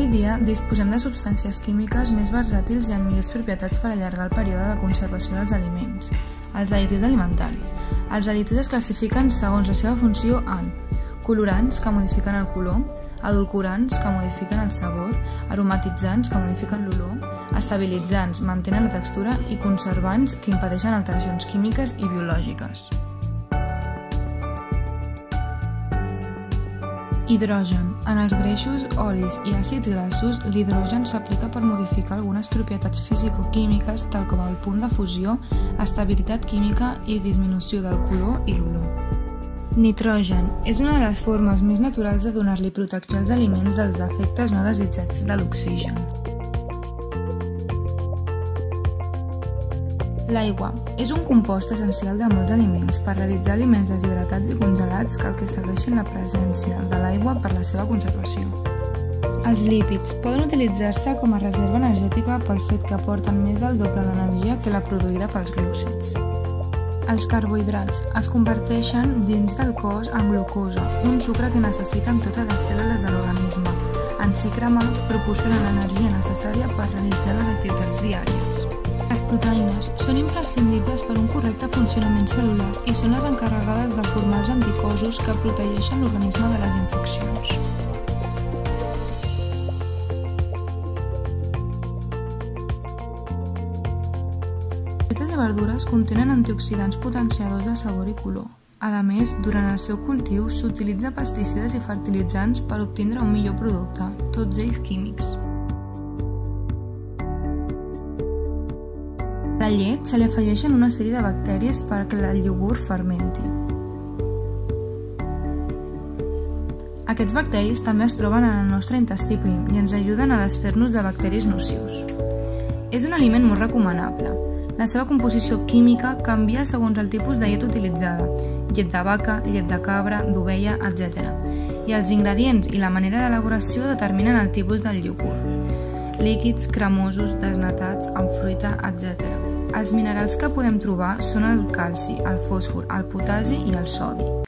Avui dia disposem de substàncies químiques més versàtils i amb millors propietats per allargar el període de conservació dels aliments. Els additius alimentaris. Els additius es classifiquen segons la seva funció en colorants, que modifiquen el color, edulcorants, que modifiquen el sabor, aromatitzants, que modifiquen l'olor, estabilitzants, mantenen la textura i conservants, que impedeixen alteracions químiques i biològiques. Hidrogen. En els greixos, olis i àcids grassos, l'hidrogen s'aplica per modificar algunes propietats fisicoquímiques tal com el punt de fusió, estabilitat química i disminució del color i l'olor. Nitrogen. És una de les formes més naturals de donar-li protecció als aliments dels efectes no desitjats de l'oxigen. L'aigua. És un compost essencial de molts aliments per realitzar aliments deshidratats i congelats que segueixin la presència de l'aigua per la seva conservació. Els lípids poden utilitzar-se com a reserva energètica pel fet que aporten més del doble d'energia que la produïda pels glúcids. Els carbohidrats es converteixen dins del cos en glucosa, un sucre que necessiten totes les cèl·lules de l'organisme. En ser cremats proporcionen l'energia necessària per realitzar les activitats diàries. Les proteïnes són imprescindibles per un correcte funcionament cel·lular i són les encarregades de formar els anticossos que protegeixen l'organisme de les infeccions. Fruites i verdures contenen antioxidants potenciadors de sabor i color. A més, durant el seu cultiu s'utilitza pesticides i fertilitzants per obtindre un millor producte, tots ells químics. A la llet se li afegeixen una sèrie de bacteris perquè el iogurt fermenti. Aquests bacteris també es troben en el nostre intestí prim i ens ajuden a desfer-nos de bacteris nocius. És un aliment molt recomanable. La seva composició química canvia segons el tipus de llet utilitzada, llet de vaca, llet de cabra, d'ovella, etc. I els ingredients i la manera d'elaboració determinen el tipus del iogurt. Líquids, cremosos, desnatats, amb fruita, etc. Els minerals que podem trobar són el calci, el fòsfor, el potasi i el sodi.